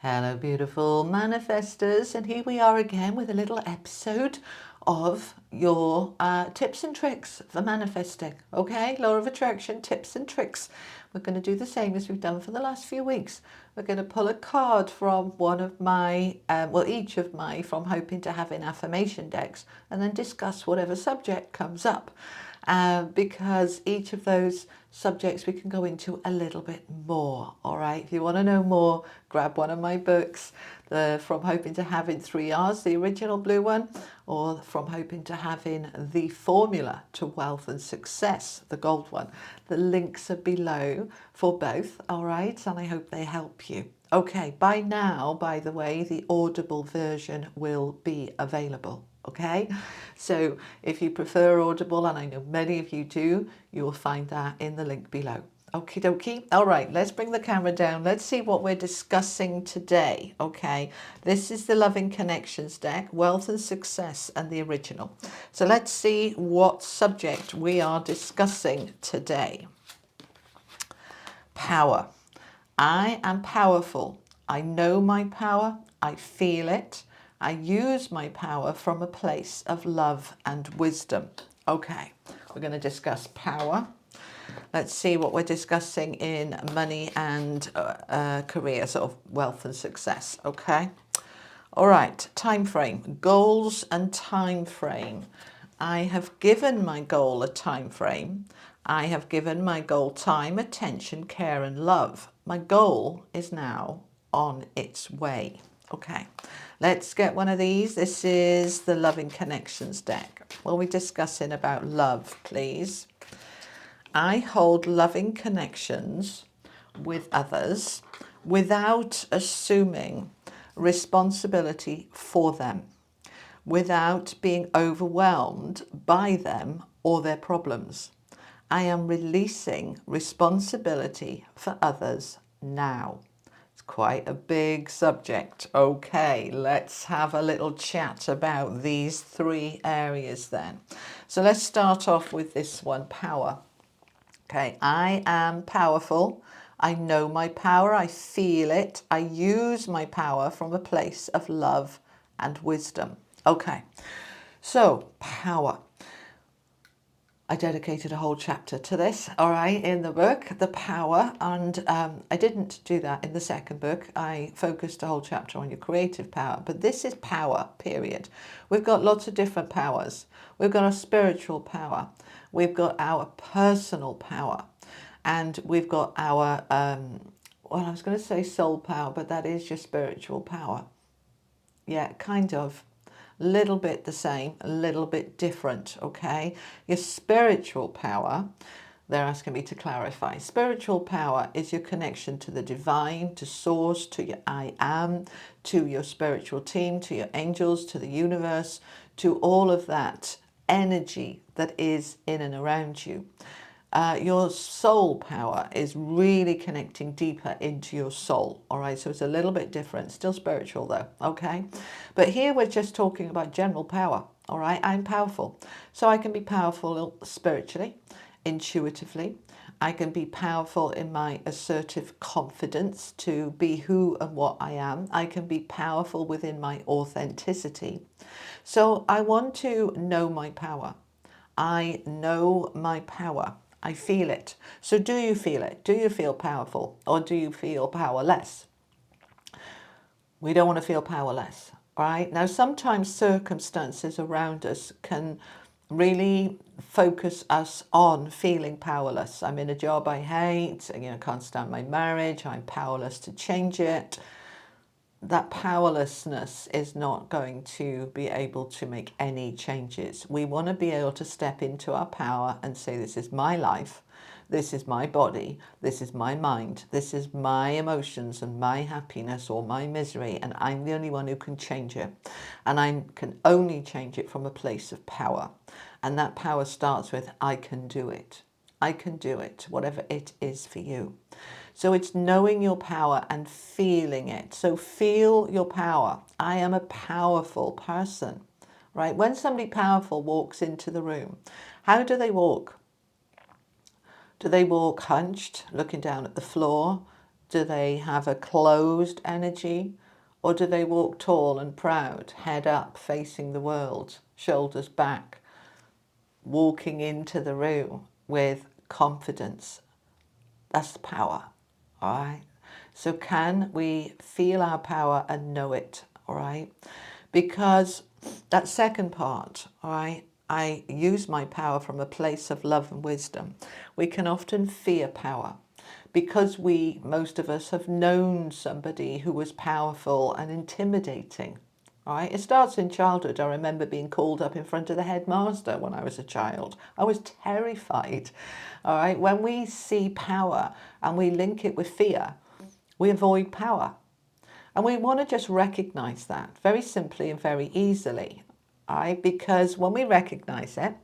Hello, beautiful manifestors, and here we are again with a little episode of your tips and tricks for manifesting. Okay, law of attraction tips and tricks. We're going to do the same as we've done for the last few weeks. We're going to pull a card from one of my, each of my From Hoping to Having affirmation decks, and then discuss whatever subject comes up. Because each of those subjects we can go into a little bit more. All right, if you want to know more, grab one of my books, the From Hoping to Having 3Rs, the original blue one, or From Hoping to Having the Formula to Wealth and Success, the gold one. The links are below for both. All right, and I hope they help you. Okay, by now, by the way, the Audible version will be available. Okay, so if you prefer Audible, and I know many of you do, you will find that in the link below. Okie dokie. All right, let's bring the camera down. Let's see what we're discussing today. Okay, this is the Loving Connections deck, Wealth and Success, and the original. So let's see what subject we are discussing today. Power. I am powerful. I know my power. I feel it. I use my power from a place of love and wisdom. Okay, we're going to discuss power. Let's see what we're discussing in money and career, sort of wealth and success. Okay. All right, time frame, goals and time frame. I have given my goal a time frame. I have given my goal time, attention, care, and love. My goal is now on its way. Okay, let's get one of these. This is the Loving Connections deck. What are we discussing about love, please? I hold loving connections with others without assuming responsibility for them, without being overwhelmed by them or their problems. I am releasing responsibility for others now. It's quite a big subject. Okay, let's have a little chat about these three areas then. So let's start off with this one, power. Okay, I am powerful. I know my power. I feel it. I use my power from a place of love and wisdom. Okay, so power. I dedicated a whole chapter to this, all right, in the book, The Power, and I didn't do that in the second book. I focused a whole chapter on your creative power, but this is power, period. We've got lots of different powers. We've got our spiritual power. We've got our personal power, and we've got our, well, I was going to say soul power, but that is your spiritual power. Yeah, kind of. Little bit the same, a little bit different, okay? Your spiritual power, they're asking me to clarify. Spiritual power is your connection to the divine, to source, to your I am, to your spiritual team, to your angels, to the universe, to all of that energy that is in and around you. Your soul power is really connecting deeper into your soul. All right, so it's a little bit different, still spiritual though. Okay, but here we're just talking about general power. All right, I'm powerful, so I can be powerful spiritually, intuitively. I can be powerful in my assertive confidence to be who and what I am. I can be powerful within my authenticity. So I want to know my power. I know my power. I feel it. So do you feel it? Do you feel powerful, or do you feel powerless? We don't want to feel powerless, right? Now, sometimes circumstances around us can really focus us on feeling powerless. I'm in a job I hate, can't stand my marriage, I'm powerless to change it. That powerlessness is not going to be able to make any changes. We want to be able to step into our power and say, this is my life, this is my body, this is my mind, this is my emotions and my happiness or my misery, and I'm the only one who can change it. And I can only change it from a place of power. And that power starts with, I can do it. I can do it, whatever it is for you. So it's knowing your power and feeling it. So feel your power. I am a powerful person, right? When somebody powerful walks into the room, how do they walk? Do they walk hunched, looking down at the floor? Do they have a closed energy? Or do they walk tall and proud, head up, facing the world, shoulders back, walking into the room with confidence? That's the power, all right? So can we feel our power and know it, all right? Because that second part, all right, I use my power from a place of love and wisdom. We can often fear power because most of us have known somebody who was powerful and intimidating. All right, it starts in childhood. I remember being called up in front of the headmaster when I was a child. I was terrified. All right, when we see power and we link it with fear, we avoid power. And we want to just recognize that very simply and very easily. All right, because when we recognize it,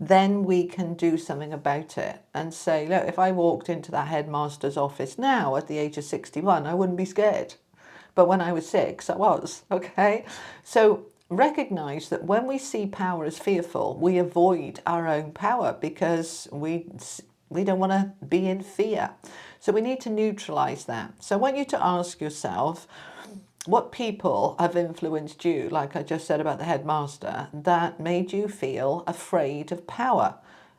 then we can do something about it and say, look, if I walked into that headmaster's office now at the age of 61, I wouldn't be scared. But when I was 6, I was, okay? So recognize that when we see power as fearful, we avoid our own power because we don't want to be in fear. So we need to neutralize that. So I want you to ask yourself, what people have influenced you, like I just said about the headmaster, that made you feel afraid of power?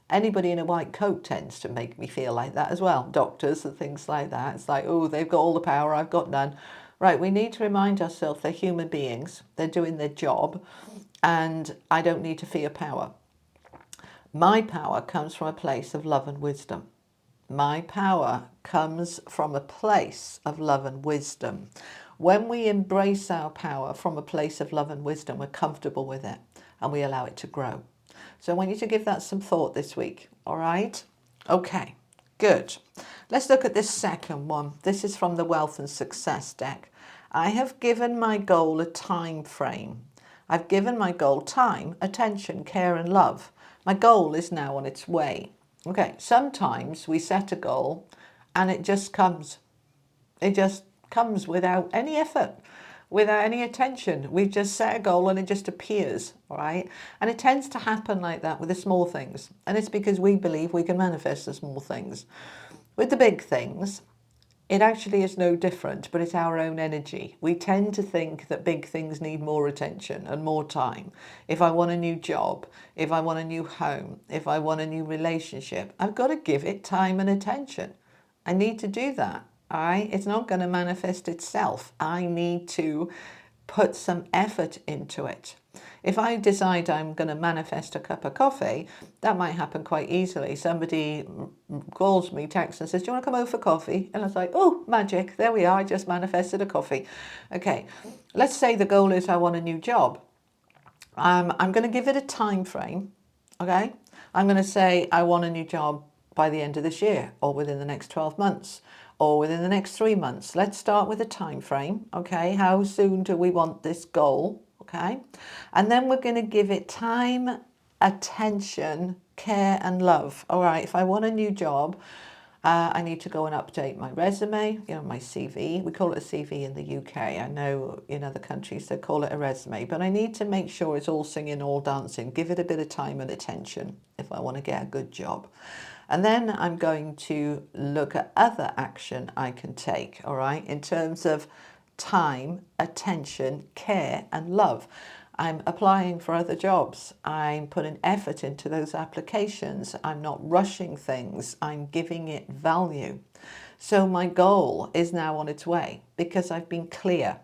Anybody in a white coat tends to make me feel like that as well. Doctors and things like that. It's like, oh, they've got all the power, I've got none. Right, we need to remind ourselves they're human beings, they're doing their job, and I don't need to fear power. My power comes from a place of love and wisdom. My power comes from a place of love and wisdom. When we embrace our power from a place of love and wisdom, we're comfortable with it and we allow it to grow. So I want you to give that some thought this week, all right? Okay, good. Let's look at this second one. This is from the Wealth and Success deck. I have given my goal a time frame. I've given my goal time, attention, care and love. My goal is now on its way. Okay, sometimes we set a goal and it just comes. It just comes without any effort, without any attention. We've just set a goal and it just appears, all right? And it tends to happen like that with the small things. And it's because we believe we can manifest the small things. With the big things, it actually is no different, but it's our own energy. We tend to think that big things need more attention and more time. If I want a new job, if I want a new home, if I want a new relationship, I've got to give it time and attention. I need to do that, all right? It's not going to manifest itself. I need to put some effort into it. If I decide I'm going to manifest a cup of coffee, that might happen quite easily. Somebody calls me, texts and says, do you want to come over for coffee? And I was like, oh, magic, there we are, I just manifested a coffee. Okay, let's say the goal is I want a new job. I'm going to give it a time frame, okay? I'm going to say I want a new job by the end of this year or within the next 12 months or within the next 3 months. Let's start with a time frame, okay? How soon do we want this goal, okay? And then we're going to give it time, attention, care and love. All right, if I want a new job, I need to go and update my resume, my CV. We call it a CV in the UK. I know in other countries they call it a resume, but I need to make sure it's all singing, all dancing. Give it a bit of time and attention if I want to get a good job. And then I'm going to look at other action I can take, all right, in terms of time, attention, care and love. I'm applying for other jobs. I'm putting effort into those applications. I'm not rushing things. I'm giving it value. So my goal is now on its way because I've been clear.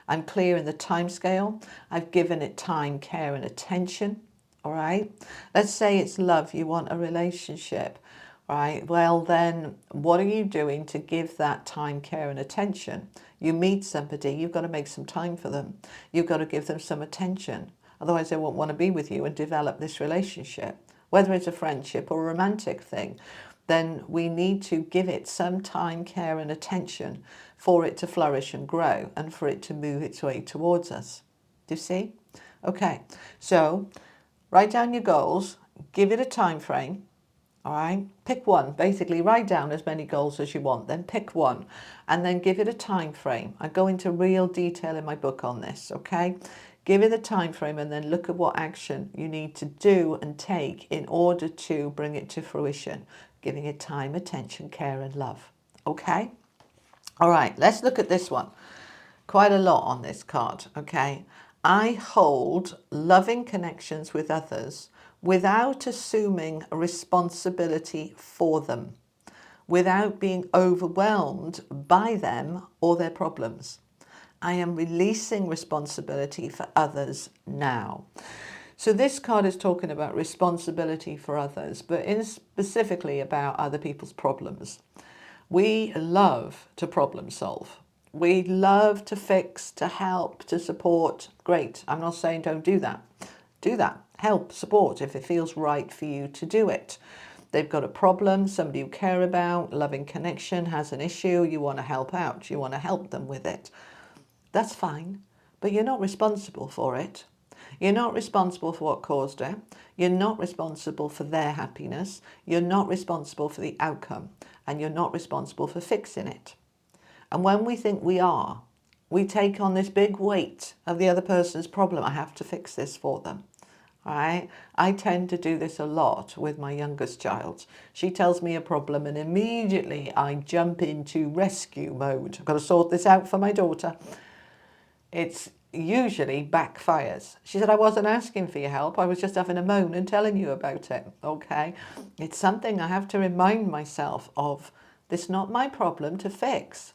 I'm clear in the time scale. I've given it time, care and attention. All right. Let's say it's love. You want a relationship. Right, well then, what are you doing to give that time, care and attention? You meet somebody, you've got to make some time for them. You've got to give them some attention. Otherwise they won't want to be with you and develop this relationship. Whether it's a friendship or a romantic thing, then we need to give it some time, care and attention for it to flourish and grow and for it to move its way towards us. Do you see? Okay, so write down your goals, give it a time frame. All right, pick one. Basically, write down as many goals as you want, then pick one and then give it a time frame. I go into real detail in my book on this, okay? Give it a time frame and then look at what action you need to do and take in order to bring it to fruition, giving it time, attention, care and love, okay? All right, let's look at this one. Quite a lot on this card, okay? I hold loving connections with others without assuming responsibility for them, without being overwhelmed by them or their problems. I am releasing responsibility for others now. So this card is talking about responsibility for others, but in specifically about other people's problems. We love to problem solve. We love to fix, to help, to support. Great. I'm not saying don't do that. Do that. Help, support if it feels right for you to do it. They've got a problem, somebody you care about, loving connection has an issue, you want to help out, you want to help them with it. That's fine, but you're not responsible for it. You're not responsible for what caused it. You're not responsible for their happiness. You're not responsible for the outcome. And you're not responsible for fixing it. And when we think we are, we take on this big weight of the other person's problem. I have to fix this for them. All right? I tend to do this a lot with my youngest child. She tells me a problem and immediately I jump into rescue mode. I've got to sort this out for my daughter. It's usually backfires. She said, I wasn't asking for your help. I was just having a moan and telling you about it. Okay. It's something I have to remind myself of. This is not my problem to fix.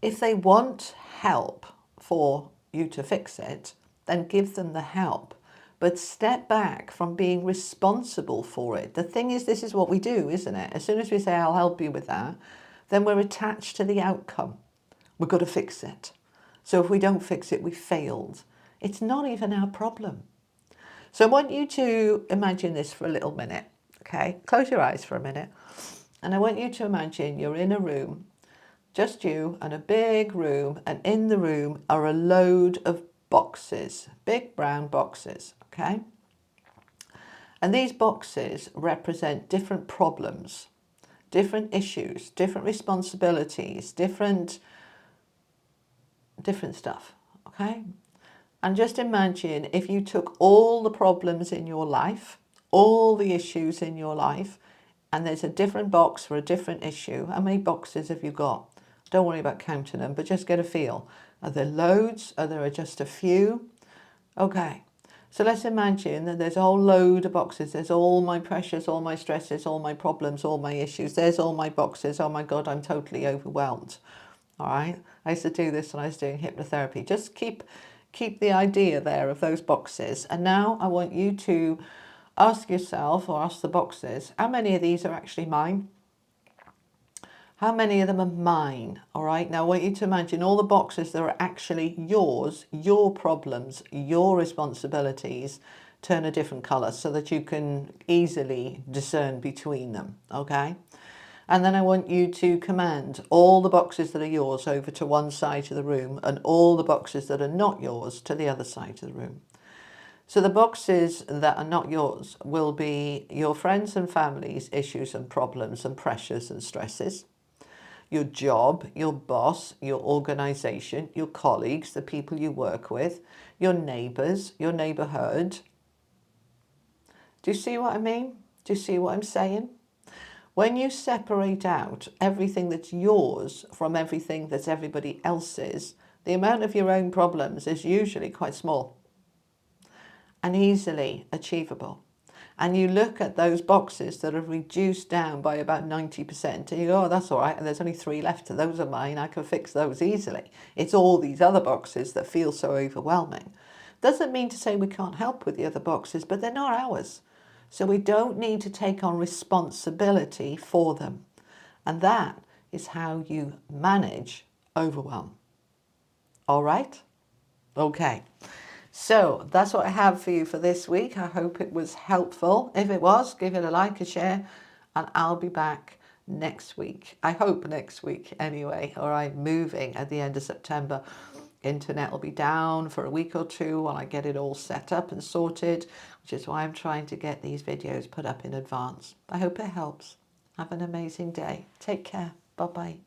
If they want help for you to fix it, then give them the help. But step back from being responsible for it. The thing is, this is what we do, isn't it? As soon as we say, I'll help you with that, then we're attached to the outcome. We've got to fix it. So if we don't fix it, we failed. It's not even our problem. So I want you to imagine this for a little minute, okay? Close your eyes for a minute. And I want you to imagine you're in a room, just you and a big room, and in the room are a load of boxes, big brown boxes, okay? And these boxes represent different problems, different issues, different responsibilities, different stuff, okay? And just imagine if you took all the problems in your life, all the issues in your life, and there's a different box for a different issue. How many boxes have you got? Don't worry about counting them, but just get a feel. Are there loads? Are there just a few? Okay. So let's imagine that there's a whole load of boxes. There's all my pressures, all my stresses, all my problems, all my issues. There's all my boxes. Oh my God, I'm totally overwhelmed. All right. I used to do this when I was doing hypnotherapy. Just keep the idea there of those boxes. And now I want you to ask yourself, or ask the boxes, how many of these are actually mine? How many of them are mine? All right. Now I want you to imagine all the boxes that are actually yours, your problems, your responsibilities, turn a different color so that you can easily discern between them. Okay. And then I want you to command all the boxes that are yours over to one side of the room and all the boxes that are not yours to the other side of the room. So the boxes that are not yours will be your friends and family's issues and problems and pressures and stresses, your job, your boss, your organization, your colleagues, the people you work with, your neighbors, your neighborhood. Do you see what I mean? Do you see what I'm saying? When you separate out everything that's yours from everything that's everybody else's, the amount of your own problems is usually quite small and easily achievable. And you look at those boxes that are reduced down by about 90% and you go, oh, that's all right, and there's only 3 left, and those are mine, I can fix those easily. It's all these other boxes that feel so overwhelming. Doesn't mean to say we can't help with the other boxes, but they're not ours. So we don't need to take on responsibility for them. And that is how you manage overwhelm. All right? Okay. So that's what I have for you for this week. I hope it was helpful. If it was, give it a like, a share, and I'll be back next week. I hope next week anyway. All right, moving at the end of September. Internet will be down for a week or two while I get it all set up and sorted, which is why I'm trying to get these videos put up in advance. I hope it helps. Have an amazing day. Take care. Bye-bye.